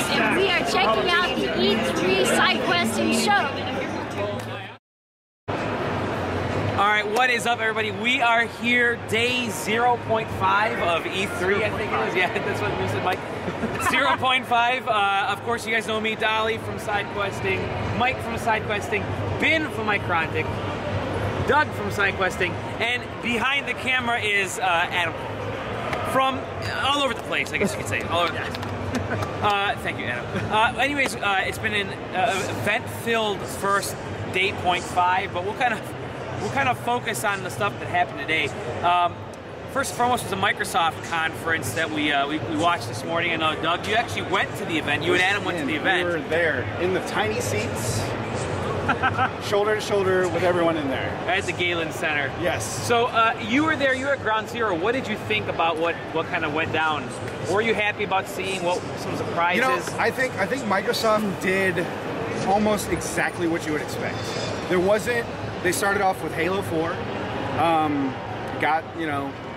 and we are checking out the E3 SideQuesting show. Alright, what is up everybody? We are here, day 0.5 of E3, I think it is. Yeah, that's what you said, Mike. 0.5. Of course, you guys know me, Dolly from SideQuesting, Mike from SideQuesting, Ben from Microntic, Doug from SideQuesting, and behind the camera is Adam. From all over the place, I guess you could say. All over the place. Thank you, Adam. Anyways, it's been an event-filled first day 0.5, but we'll kind of focus on the stuff that happened today. First and foremost was a Microsoft conference that we watched this morning. I know, Doug, you actually went to the event. You and Adam went to the event. We were there in the tiny seats, shoulder to shoulder with everyone in there. At the Galen Center. Yes. So you were there, you were at Ground Zero. What did you think about what kind of went down? Were you happy about seeing some surprises? You know, I think Microsoft did almost exactly what you would expect. They started off with Halo 4, got,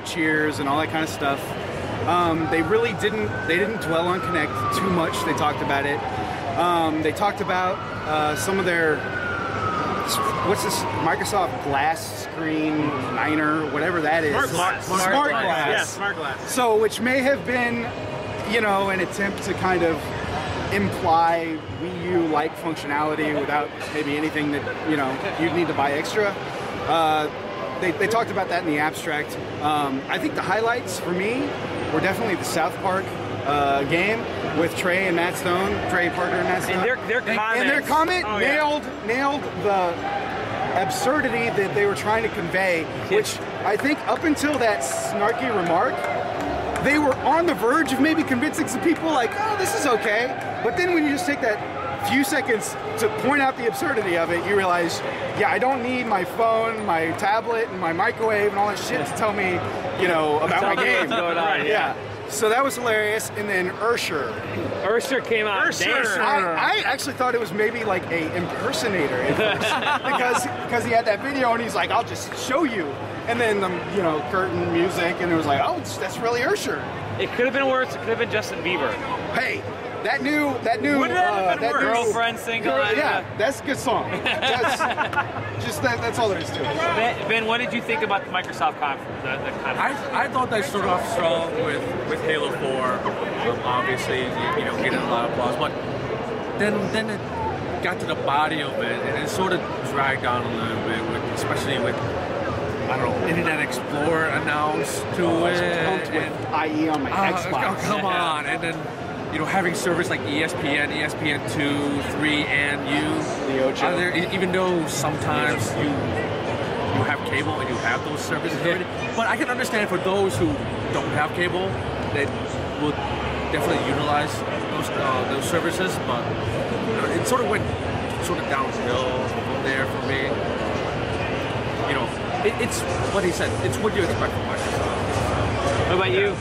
cheers and all that kind of stuff. They didn't dwell on Kinect too much. They talked about it. They talked about some of their, what's this, Microsoft Glass Screen 9er, whatever that is. Smart Glass. Yeah, Smart Glass. So, which may have been, an attempt to kind of imply Wii U-like functionality without maybe anything that, you'd need to buy extra. They talked about that in the abstract. I think the highlights for me were definitely the South Park game with Trey and Matt Stone, Trey Parker and Matt Stone. And their comment nailed the absurdity that they were trying to convey, which I think up until that snarky remark, they were on the verge of maybe convincing some people like, oh, this is okay. But then when you just take that few seconds to point out the absurdity of it, you realize, yeah, I don't need my phone, my tablet, and my microwave and all that shit to tell me, about my game. What's going on, yeah. So that was hilarious. And then Ursher came out. I actually thought it was maybe like a impersonator at first, because he had that video and he's like, I'll just show you. And then the curtain music, and it was like, oh, that's really Ursher. It could have been worse. It could have been Justin Bieber. Hey, that new Girlfriend single. Yeah, that's a good song. That's all there is to it. Ben, what did you think about the Microsoft conference? The conference? I thought they started off strong with Halo 4. Obviously, getting a lot of applause, but then it got to the body of it, and it sort of dragged on a little bit, especially with, I don't know, Internet Explorer announced to it. And IE on my Xbox. Oh, come on. And then, having service like ESPN, ESPN2, 3, and even though sometimes you have cable and you have those services already. But I can understand for those who don't have cable, that will definitely utilize those services. But it sort of went downhill from there for me. It's what he said. It's what you expect from Microsoft. What about you?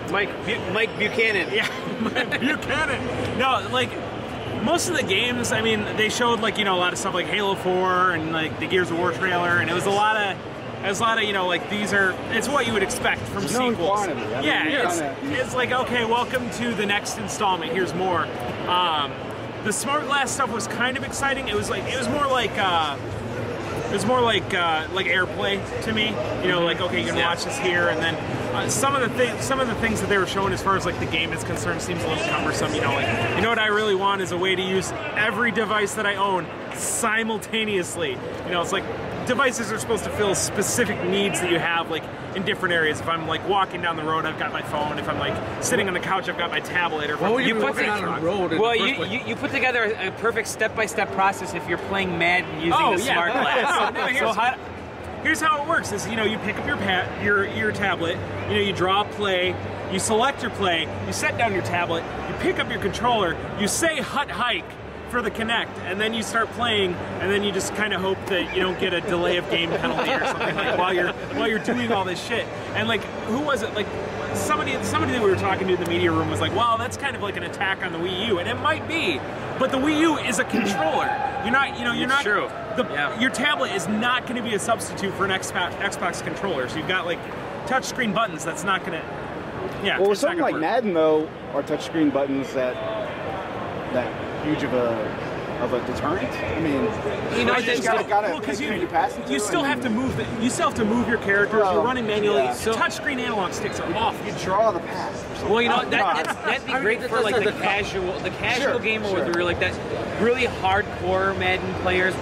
Mike Buchanan. Yeah, Mike Buchanan. No, most of the games, I mean, they showed a lot of stuff like Halo 4 and the Gears of War trailer, and it was a lot of it's what you would expect from sequels. It's like, okay, welcome to the next installment. Here's more. The Smart Glass stuff was kind of exciting. It was more like AirPlay to me. Okay, you're gonna watch this here, and then some of the things that they were showing as far as the game is concerned seems a little cumbersome. What I really want is a way to use every device that I own simultaneously. It's like devices are supposed to fill specific needs that you have in different areas. If I'm walking down the road, I've got my phone. If I'm sitting on the couch, I've got my tablet. Or if you put down the road. Well, you put together a perfect step-by-step process if you're playing Madden using the Smart Glass. Here's how it works: is you pick up your tablet, you draw a play, you select your play, you set down your tablet, you pick up your controller, you say "hut hike" for the Kinect, and then you start playing, and then you just kind of hope that you don't get a delay of game penalty or something while you're doing all this shit. And who was it? Somebody that we were talking to in the media room was like, "Well, that's kind of like an attack on the Wii U," and it might be, but the Wii U is a controller. You're not. True. Your tablet is not going to be a substitute for an Xbox controller. So you've got touchscreen buttons. That's not going to. Yeah. Well, with something like Madden, though, are touchscreen buttons that that huge of a deterrent. I mean, You know, I just there's- gotta Well, because pick who you pass it to. you still have to move you still have to move your characters. Well, You're running manually. yeah. So touchscreen analog sticks are off. You draw the path. or something. Well, you know No, that'd be great for like the casual Sure, gamer sure. with really like that really hardcore Madden players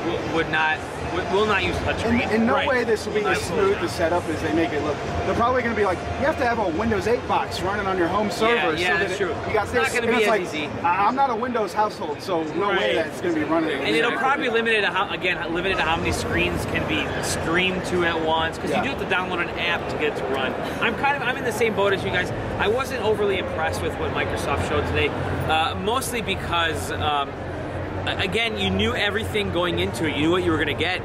will not use touchscreen. In no Right. way this will be as smooth the setup as they make it look. They're probably going to be like, you have to have a Windows 8 box running on your home server. Yeah, so that that's true. You got It's this. not gonna and be it's as like, easy. I'm not a Windows household, so no way Right. that's going to be running. And it'll probably limited to how many screens can be streamed to at once because Yeah. you do have to download an app to get it to run. I'm in the same boat as you guys. I wasn't overly impressed with what Microsoft showed today, mostly because again you knew everything going into it. You knew what you were going to get.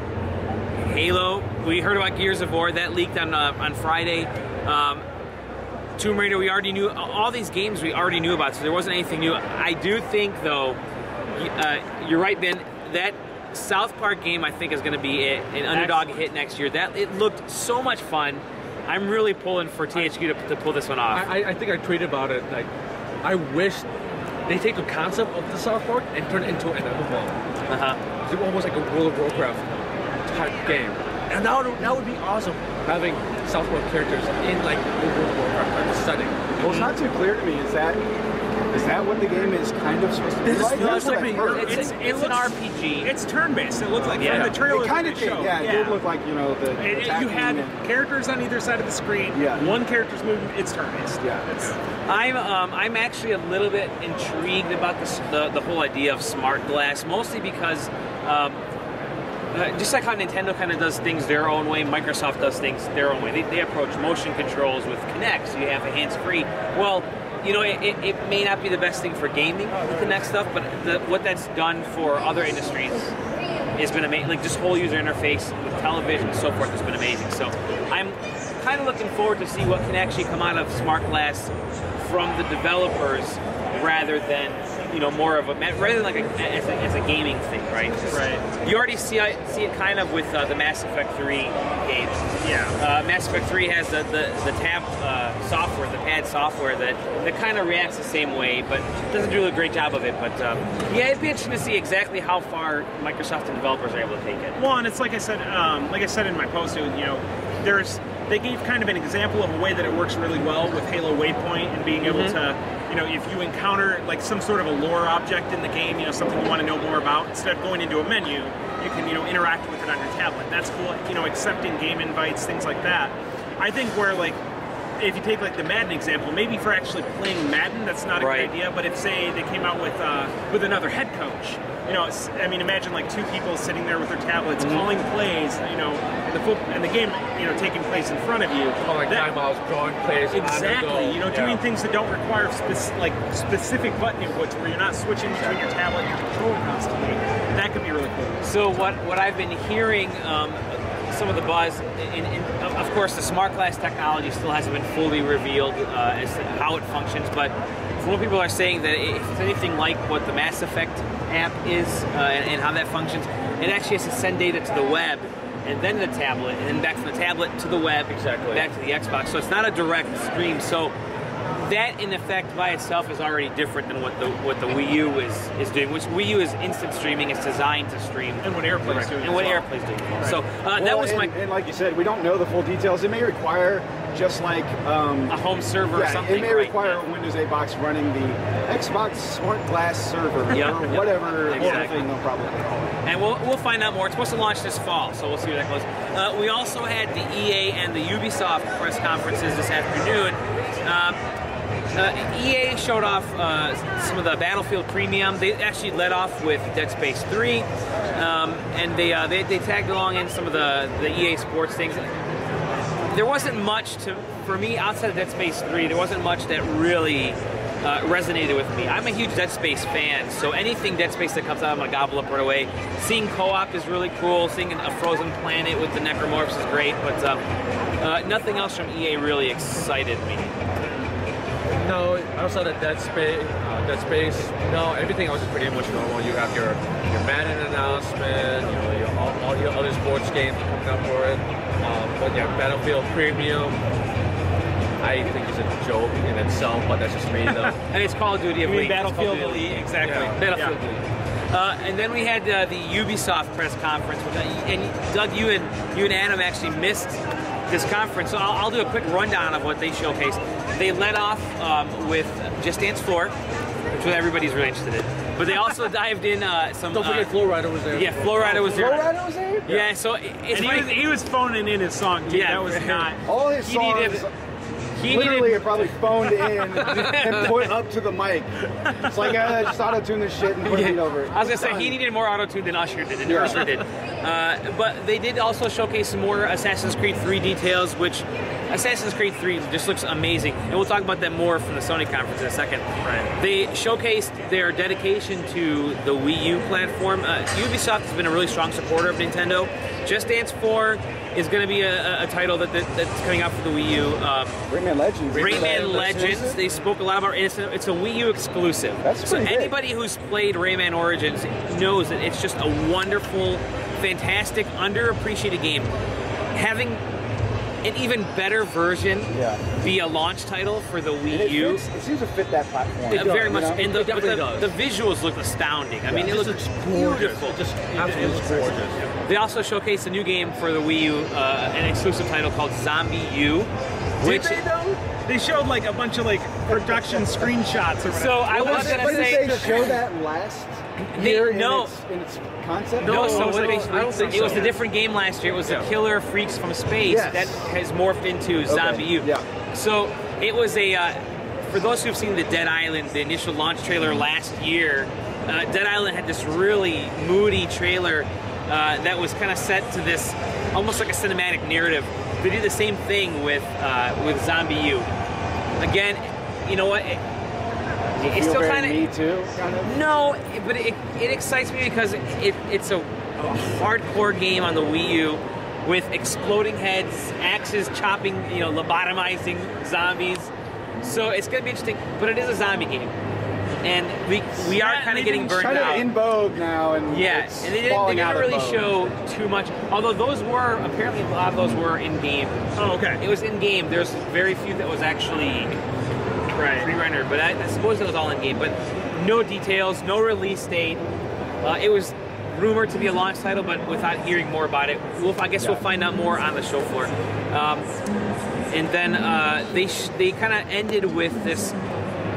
Halo. We heard about Gears of War that leaked on Friday. Tomb Raider. We already knew all these games. We already knew about, so there wasn't anything new. I do think though. You're right, Ben. That South Park game, I think, is going to be an underdog hit next year. That it looked so much fun. I'm really pulling for THQ to pull this one off. I think I tweeted about it. Like, I wish they take the concept of the South Park and turn it into an MMO. It's almost like a World of Warcraft type game. And that would be awesome, having South Park characters in like World of Warcraft type setting. Well, it's not too clear to me. Is that what the game is kind of supposed to be like? No, That's what it's I've heard. It's an RPG. It's turn-based. It looks like Yeah. from the trailer It kind of they did. showed. Yeah, it did look like, you know, the You attacking had and- characters on either side of the screen. Yeah. One character's moving. It's turn-based. Yeah. I'm actually a little bit intrigued about the whole idea of smart glass, mostly because just like how Nintendo kind of does things their own way, Microsoft does things their own way. They approach motion controls with Kinect, so you have a hands-free. Well, you know, it may not be the best thing for gaming, the Kinect stuff, but what that's done for other industries has been amazing. Like just whole user interface with television and so forth has been amazing. So I'm kind of looking forward to see what can actually come out of smart glass from the developers rather than more of rather than like as a gaming thing, right? Right. You already see it kind of with the Mass Effect 3 games. Yeah. Mass Effect 3 has the tab software, the pad software that kind of reacts the same way, but doesn't do a great job of it. But yeah, it'd be interesting to see exactly how far Microsoft and developers are able to take it. Well, and it's like I said in my post, they gave kind of an example of a way that it works really well with Halo Waypoint and being able to, if you encounter like some sort of a lore object in the game, something you want to know more about, instead of going into a menu, you can, interact with it on your tablet. That's cool. Accepting game invites, things like that. I think where like, if you take like the Madden example, maybe for actually playing Madden, that's not a good idea. But if say they came out with another head coach, imagine like two people sitting there with their tablets calling plays, and the game, taking place in front of you. Calling timeouts, drawing plays. Exactly. Doing things that don't require specific button inputs where you're not switching between your tablet and your controller constantly. That could be really cool. So what I've been hearing, some of the buzz, of course, the smart glass technology still hasn't been fully revealed as to how it functions, but from what people are saying, that if it's anything like what the Mass Effect app is and how that functions, it actually has to send data to the web and then to the tablet, and then back from the tablet to the web, back to the Xbox. So it's not a direct stream. So that, in effect, by itself is already different than what the Wii U is doing, which Wii U is instant streaming. It's designed to stream. And what AirPlay's doing. And what AirPlay's doing. Right. So that was and like you said, we don't know the full details. It may require just like a home server or something. It may require a Windows 8 box running the Xbox Smart Glass server or whatever thing they'll probably call it. And we'll find out more. It's supposed to launch this fall, so we'll see where that goes. We also had the EA and the Ubisoft press conferences this afternoon. EA showed off some of the Battlefield Premium. They actually led off with Dead Space 3, and they tagged along in some of the EA Sports things. There wasn't much for me outside of Dead Space 3. There wasn't much that really resonated with me. I'm a huge Dead Space fan, so anything Dead Space that comes out, I'm gonna gobble up right away. Seeing co-op is really cool. Seeing a frozen planet with the necromorphs is great, but nothing else from EA really excited me. No, outside of Dead Space, no, everything else is pretty much normal. You have your Madden announcement, all your other sports games coming up for it. But yeah, Battlefield Premium, I think is a joke in itself, but that's just me though. And it's Call of Duty You mean Elite. Battlefield It's Call of Duty Elite, exactly. Yeah. Battlefield Elite. And then we had the Ubisoft press conference, and Doug, you and Adam actually missed this conference, so I'll do a quick rundown of what they showcased. They led off with Just Dance 4, which is what everybody's really interested in. But they also dived in some. Don't forget Flow Rider was there. Yeah, Flow Rider was there. Flow Rider was there? Yeah, so it's And he was phoning in his song too. Yeah. That was not. All his He songs needed- he literally needed- are probably phoned in and put up to the mic. It's like, just auto-tune this shit and put a beat over it. I was gonna say he needed more auto-tune than Usher did, and Yeah. Usher did. But they did also showcase some more Assassin's Creed 3 details, which Assassin's Creed 3 just looks amazing, and we'll talk about that more from the Sony conference in a second. Right. They showcased their dedication to the Wii U platform. Ubisoft has been a really strong supporter of Nintendo. Just Dance 4 is going to be a title that's coming out for the Wii U. Rayman Legends. Rayman Legends, they spoke a lot about it. It's a Wii U exclusive. That's so pretty big. anybody who's played Rayman Origins knows that it's just a wonderful, fantastic, underappreciated game. Having an even better version be a launch title for the Wii U. It seems to fit that platform. Very much, you know? and It definitely does. the visuals look astounding. I mean, it looks gorgeous. beautiful. It just absolutely gorgeous. They also showcased a new game for the Wii U, an exclusive title called Zombie U. Did they though? They showed like a bunch of like production screenshots or whatever. So I was But gonna did they say, show that last year in its concept? no. So it was what like- I don't think it was so. a different game last year. It was the Killer Freaks from Space Yes. that has morphed into Zombie U. Yeah. So it was for those who've seen the Dead Island, the initial launch trailer last year. Dead Island had this really moody trailer that was kind of set to this almost like a cinematic narrative. They did the same thing with Zombie U. Again, you know what? It's still kind of Me Too, kind of? no, but it excites me because it's a hardcore game on the Wii U with exploding heads, axes chopping, lobotomizing zombies. So it's gonna be interesting, but it is a zombie game, and we are kind of getting burned Kind out. of in vogue now, and Yeah, it's and they falling didn't out really of vogue. show too much. Although those were apparently a lot of those were in game. Oh, okay. It was in game. There's very few that was actually pre-rendered, but I suppose it was all in game. But no details, no release date. It was rumored to be a launch title, but without hearing more about it, I guess we'll find out more on the show floor. And then they kind of ended with this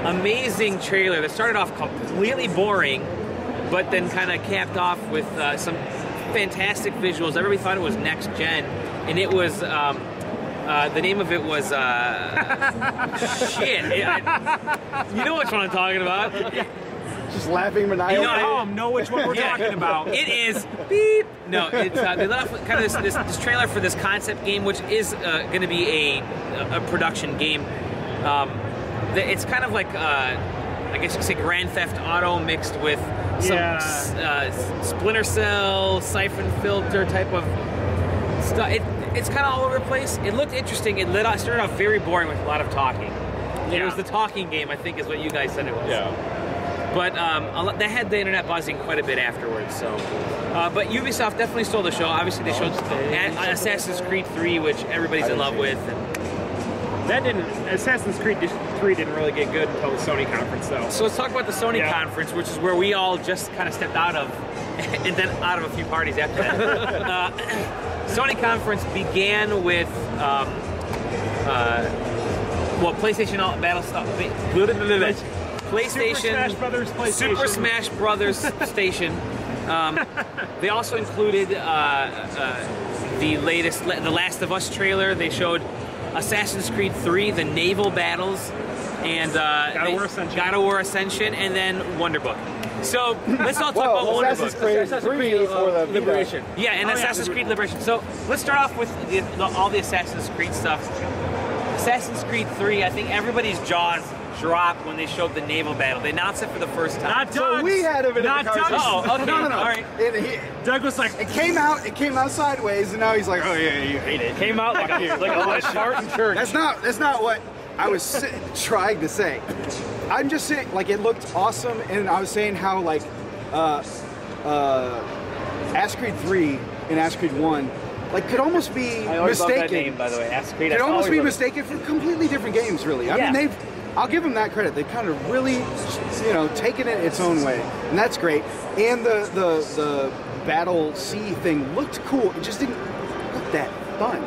amazing trailer that started off completely boring, but then kind of capped off with some fantastic visuals. Everybody thought it was next gen, and it was. The name of it was shit. You know which one I'm talking about. Just laughing maniacally. You know, know which one we're talking about. It is beep. No, it's they let off with kind of this trailer for this concept game, which is going to be a production game. It's kind of like I guess you could say Grand Theft Auto mixed with some Splinter Cell, Siphon Filter type of stuff. It's kind of all over the place. It looked interesting. It started off very boring with a lot of talking. It was the talking game, I think, is what you guys said it was. Yeah. But that had the internet buzzing quite a bit afterwards. So, but Ubisoft definitely stole the show. Obviously, they showed Assassin's Creed 3, which everybody's in love with. And Assassin's Creed 3 didn't really get good until the Sony conference, though. so let's talk about the Sony conference, which is where we all just kind of stepped out of, and then out of a few parties after that. Sony conference began with PlayStation Battle Stuff. PlayStation Super Smash Brothers PlayStation. Super Smash Brothers Station. They also included the latest, the Last of Us trailer. They showed Assassin's Creed 3, the naval battles, and God of War Ascension, and then Wonderbook. So let's all talk about Assassin's Wonderbook. Creed 3 for the Liberation. Yeah, and Assassin's Creed Liberation. So let's start off with all the Assassin's Creed stuff. Assassin's Creed 3, I think everybody's jaws dropped when they showed the naval battle. They announced it for the first time. Not Doug. So we had a bit Not of a Doug. conversation. Oh, okay. No. All right. Doug was like, It came out sideways, and now he's like, oh yeah, you hate it. Came out like a Spartan church. That's not what I was trying to say. I'm just saying, like, it looked awesome, and I was saying how, like, Assassin's Creed 3 and Assassin's Creed 1, like could almost be I always love that mistaken. name, by the way. Assassin's Creed. Could I almost always be love it. mistaken for completely different games, really. I mean, I'll give them that credit. They've kind of really, taken it its own way, and that's great. And the Battle Sea thing looked cool. It just didn't look that fun.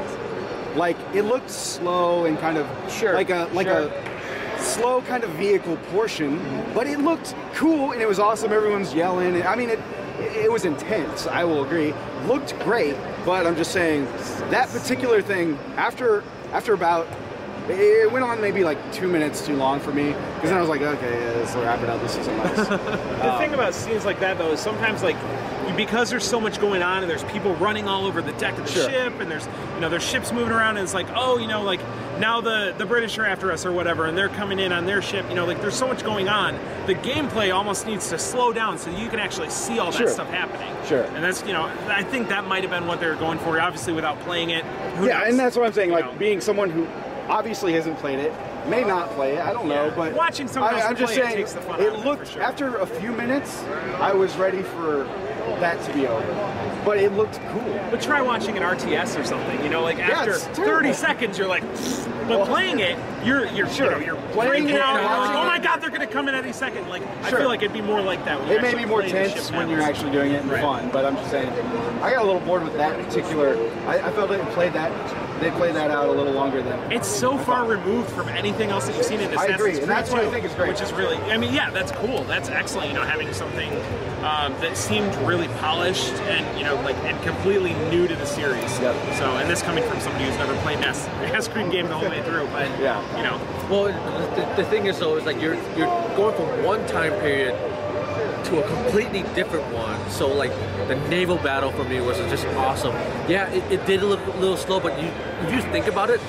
Like it looked slow and kind of like a slow kind of vehicle portion, but it looked cool and it was awesome. Everyone's yelling. And, I mean, it was intense. I will agree. Looked great, but I'm just saying that particular thing after about. It went on maybe like 2 minutes too long for me, because then I was like, okay, yeah, let's wrap it up. This isn't nice. The thing about scenes like that, though, is sometimes like because there's so much going on and there's people running all over the deck of the ship, and there's ships moving around, and it's like, oh, like now the British are after us or whatever, and they're coming in on their ship. Like there's so much going on. The gameplay almost needs to slow down so you can actually see all that stuff happening. Sure. And that's I think that might have been what they were going for. Obviously, without playing it. Who knows? And that's what I'm saying. Like being someone who obviously hasn't played it, may not play it, I don't know, but watching someone else I'm just play saying, takes the fun it out of it, looked, for sure. after a few minutes, I was ready for that to be over. But it looked cool. But try watching an RTS or something, like after it's 30 seconds you're like, but playing it, you're Playing freaking it, out, you're like, watching oh my it. god, they're gonna come in any second. Like I feel like it'd be more like that when It may be more tense when you're actually doing it and fun, but I'm just saying, I got a little bored with that particular, I felt they played that out a little longer than it's so far removed from anything else that you've seen in Assassin's I agree, Creed and that's what I 2, think is great. Which is really, that's cool. That's excellent. Having something that seemed really polished and and completely new to the series. Yep. So, and this coming from somebody who's never played an Assassin's Creed game the whole way through, but Well, the thing is though, is like you're going from one time period to a completely different one. So like the naval battle for me was just awesome. Yeah, it did a little slow, but if you think about it,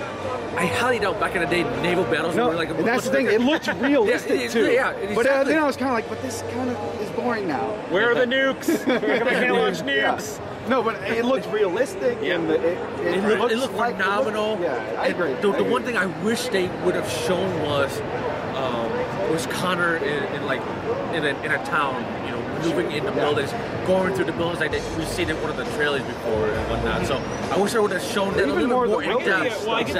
I highly doubt back in the day naval battles were like. And that's the thing. It looked realistic too. Yeah, exactly. But then I was kind of like, but this kind of is boring now. where are the nukes? I can't launch nukes. No, but it looked realistic. And It looked phenomenal. I agree. The one thing I wish they would have shown was Connor in a town, moving into buildings, going through the buildings like we've seen in one of the trailers before and whatnot. So I wish I would have shown that a little more in depth. Well, I get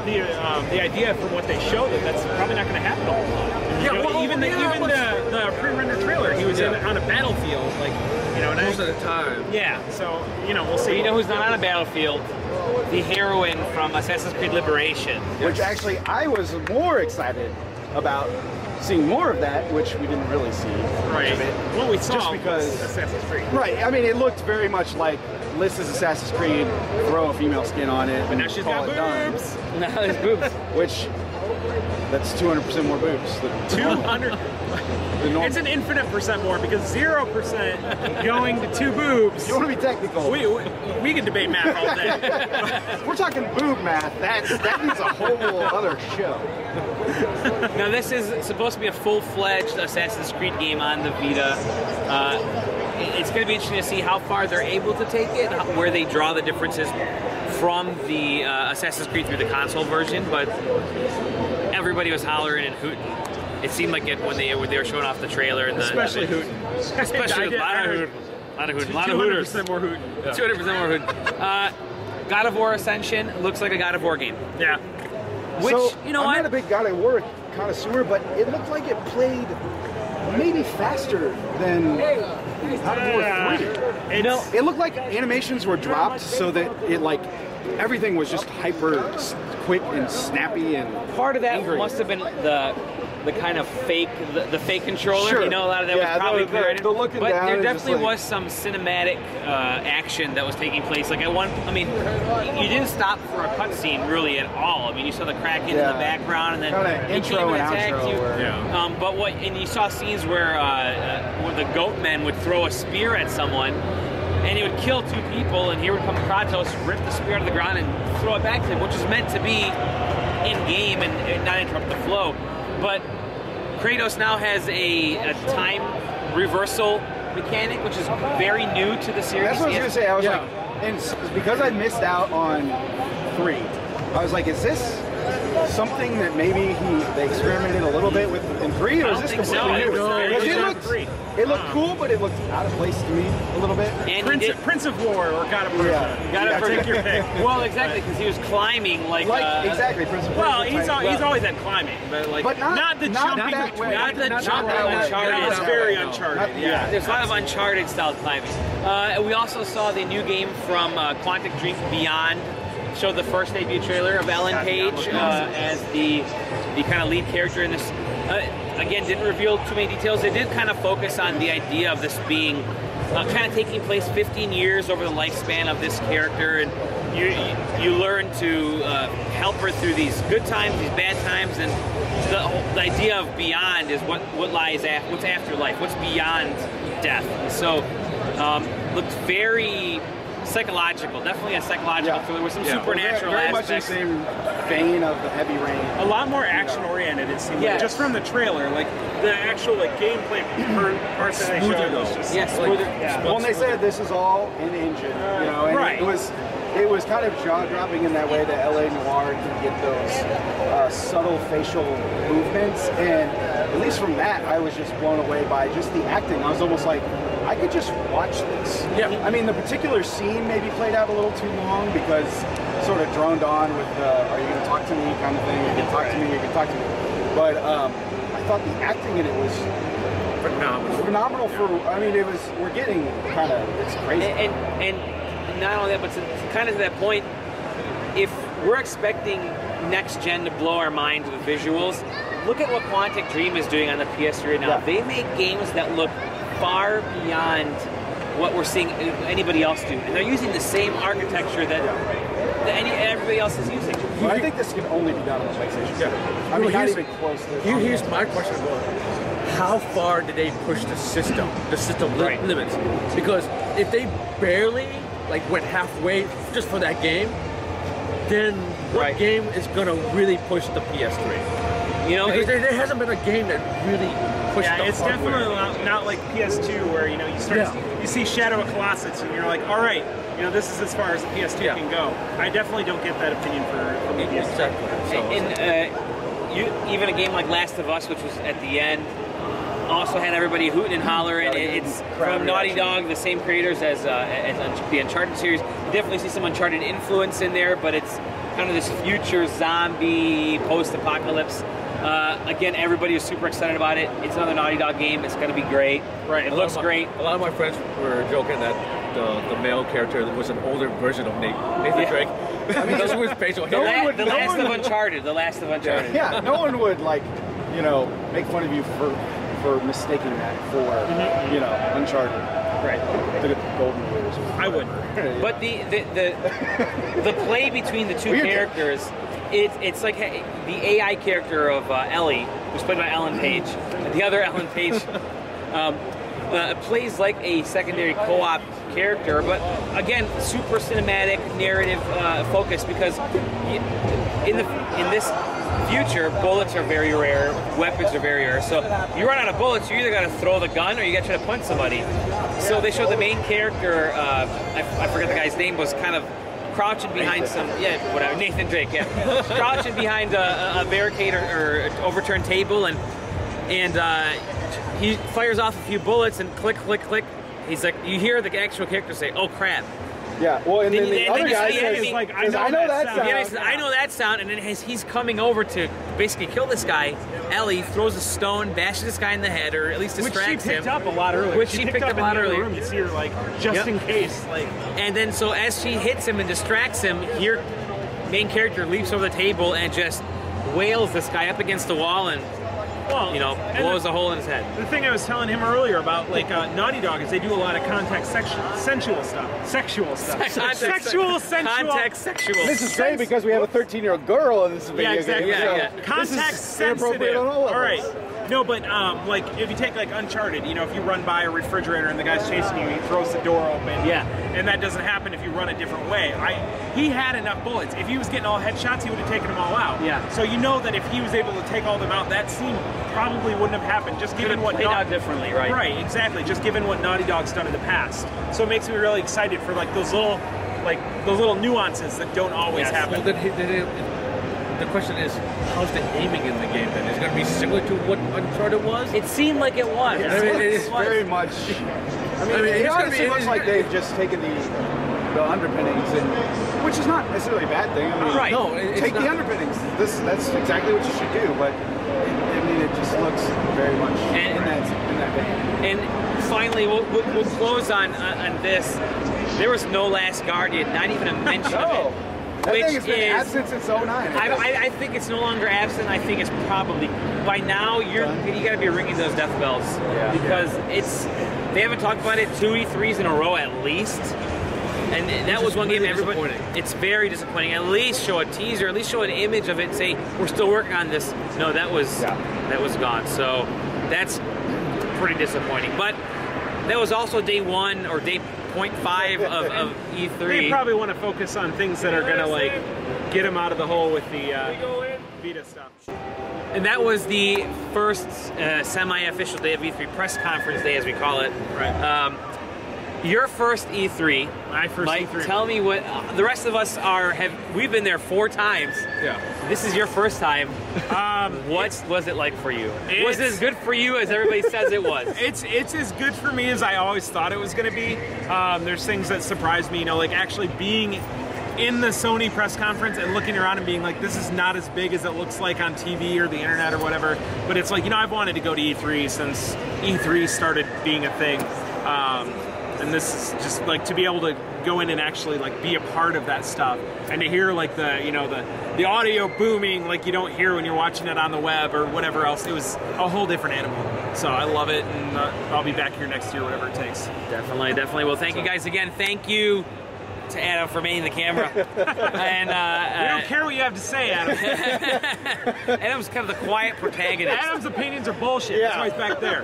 the idea from what they showed that's probably not going to happen a whole lot. Even the pre-rendered trailer, he was on a battlefield, Most of the time. Yeah, so we'll see. You know who's not on a battlefield? The heroine from Assassin's Creed Liberation. Which actually I was more excited about seeing more of that, which we didn't really see. Right. Much of it. What we saw just because was Assassin's Creed. Right. I mean, it looked very much like Lys's Assassin's Creed. Throw a female skin on it, But now she's got boobs. No, there's boobs. Which that's 200% more boobs. 200. It's an infinite percent more because 0% going to 2 boobs. You want to be technical? We can debate math all day. We're talking boob math. That needs a whole other show. Now this is supposed to be a full-fledged Assassin's Creed game on the Vita. It's going to be interesting to see how far they're able to take it, where they draw the differences from the Assassin's Creed through the console version. But everybody was hollering and hooting. It seemed like it when they were showing off the trailer and Especially hooting. Especially a lot of hooting. A lot of hooters. 200% more hooting. 200% more hooting. God of War Ascension looks like a God of War game. Yeah. Which, I'm not a big God of War connoisseur, but it looked like it played maybe faster than God of War 3. It looked like animations were dropped so that everything was just hyper quick and snappy and part of that angry. must have been the kind of fake the fake controller. Sure. A lot of that was probably created. the looking but down there and definitely just was some cinematic action that was taking place. Like you didn't stop for a cutscene really at all. I mean, you saw the Kraken in the background, and then kinda he intro came and and attacked outro you. where- And you saw scenes where the goat men would throw a spear at someone, and he would kill 2 people, and here would come Kratos, rip the spear out of the ground, and throw it back to him, which is meant to be in-game and not interrupt the flow. But Kratos now has a time reversal mechanic, which is very new to the series. That's what I was going to say. I was like, and because I missed out on 3, I was like, is this something that maybe they experimented a little bit with in 3, or is this completely new? No, Because it it was looked, It looked cool, but it looked out of place to me a little bit. And Prince of War or God of Persia. Yeah. God of Persia. Take your pick. Well, exactly, because he was climbing like exactly, Prince of Persia. Well, he's always had climbing, but like But not the not jumping that between. way. Not the Not jumping that way. Uncharted. That was Not very that way, no. Uncharted. Not- Yeah. There's a lot of Uncharted style climbing. We also saw the new game from Quantic Dream, Beyond. Showed the first debut trailer of Ellen Page as the kind of lead character in this. Again, didn't reveal too many details. They did kind of focus on the idea of this being kind of taking place 15 years over the lifespan of this character, and you learn to help her through these good times, these bad times, and the idea of beyond is what lies after, what's after life, what's beyond death. So looked very psychological, definitely a psychological thriller with some supernatural very much aspects. in the same vein of the Heavy Rain. A lot more action oriented, it seemed like, just from the trailer. Like the actual gameplay parts that they showed was just smoother. Well, and they said this is all in engine, you know, and right. it was kind of jaw-dropping in that way that LA Noire can get those subtle facial movements, and at least from that, I was just blown away by just the acting. I was almost like, I could just watch this. Yeah. I mean, the particular scene maybe played out a little too long because sort of droned on with the, are you going to talk to me kind of thing, you can talk to me, you can talk to me. But I thought the acting in it was phenomenal for, I mean, it was, we're getting kind of, it's crazy. And not only that, but kind of to that point, if we're expecting next gen to blow our minds with visuals, look at what Quantic Dream is doing on the PS3 right now. Yeah. They make games that look far beyond what we're seeing anybody else do, and they're using the same architecture that everybody else is using. But I think this can only be done on the PlayStation. Yeah. I mean, not even close to Here's my question: how far did they push the system limits? Because if they barely went halfway just for that game, then what game is gonna really push the PS3? You know, because there hasn't been a game that really pushed the it's hardware. definitely not like PS2 where you see Shadow of Colossus and you're like, all right, this is as far as the PS2 can go. I definitely don't get that opinion from the PS2. Exactly. Even a game like Last of Us, which was at the end, also had everybody hooting and hollering. It's from Naughty Dog, the same creators as the Uncharted series. You definitely see some Uncharted influence in there, but it's kind of this future zombie post-apocalypse. Again, everybody was super excited about it. It's another Naughty Dog game. It's going to be great. Right. It looks great. A lot of my friends were joking that the male character was an older version of Nathan Drake. I mean, that's his facial hair. The last of Uncharted. The last of Uncharted. Yeah, no one would make fun of you for mistaking that for Uncharted. Right. The Golden Years. I would. But the play between the two characters, it's like the AI character of Ellie, who's played by Ellen Page, and the other Ellen Page plays like a secondary co-op character, but again, super cinematic, narrative focus, because in this future, bullets are very rare, weapons are very rare, so you run out of bullets, you either got to throw the gun or you got to try to punch somebody. So they showed the main character, I forget the guy's name, was kind of crouching behind Nathan Drake, crouching behind a barricade or overturned table, and he fires off a few bullets and click, click, click. He's like, you hear the actual character say, "Oh crap." Yeah, well, and then the other guy says, I know that sound. I know that sound, and then as he's coming over to basically kill this guy, Ellie throws a stone, bashes this guy in the head, or at least distracts him. Which she picked up a lot earlier. Which she picked up a lot earlier. Room. You see her just in case, And then so as she hits him and distracts him, your main character leaps over the table and just wails this guy up against the wall and blows a hole in his head. The thing I was telling him earlier about Naughty Dog is they do a lot of sensual stuff. Sexual stuff. Sexual. This is great because we have a 13-year-old girl in this video game. Exactly. Yeah. Context inappropriate on all levels. All right. No, but if you take Uncharted, if you run by a refrigerator and the guy's chasing you, he throws the door open. Yeah. And that doesn't happen if you run a different way. He had enough bullets. If he was getting all headshots, he would have taken them all out. Yeah. So you know that if he was able to take all of them out, that scene probably wouldn't have happened. Just given what played out differently, right? Right, exactly. Just given what Naughty Dog's done in the past. So it makes me really excited for those little nuances that don't always happen. Well, the question is, how's the aiming in the game then? Is it going to be similar to what Uncharted was? It seemed like it was. Yeah, I mean, it's very much. I mean, it honestly looks like they've just taken the underpinnings, and which is not necessarily a bad thing. I mean, right. No, it's take not. the underpinnings. That's exactly what you should do. But I mean, it just looks very much in that vein. And finally, we'll close on this. There was no Last Guardian, not even a mention of it. That thing has been absent since 09. I think it's no longer absent. I think it's probably by now you got to be ringing those death bells because they haven't talked about it 2 E3s in a row at least. And that was one game everybody. It's very disappointing. At least show a teaser. At least show an image of it. And say we're still working on this. No, that was gone. So that's pretty disappointing. But that was also day 1 or day 0.5 of E3. They probably want to focus on things that are going to like get them out of the hole with the Vita stuff. And that was the first semi-official day of E3, press conference day as we call it. Right. Your first E3. My first Mike, E3. tell me what the rest of us we've been there 4 times. Yeah. This is your first time. What was it like for you? Was it as good for you as everybody says it was? It's as good for me as I always thought it was going to be. There's things that surprised me, like actually being in the Sony press conference and looking around and being like, this is not as big as it looks like on TV or the internet or whatever. But it's like, I've wanted to go to E3 since E3 started being a thing. And this is just like to be able to go in and actually like be a part of that stuff and to hear like the audio booming like you don't hear when you're watching it on the web or whatever else. It was a whole different animal. So I love it, and I'll be back here next year, whatever it takes. Definitely. Well, thank you guys again. Thank you to Adam for manning the camera. And we don't care what you have to say, Adam. Adam's kind of the quiet protagonist. Adam's opinions are bullshit. That's why he's back there.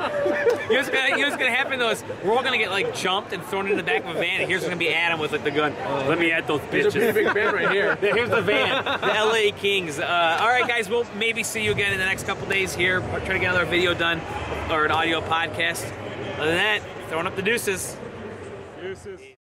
You know what's gonna happen though is we're all gonna get like jumped and thrown in the back of a van, and here's gonna be Adam with like the gun. Let me at those bitches. There's a big van right here. Here's the van, the LA Kings. All right, guys, we'll maybe see you again in the next couple days here. We'll try to get another video done or an audio podcast. Other than that, throwing up the deuces. Deuces.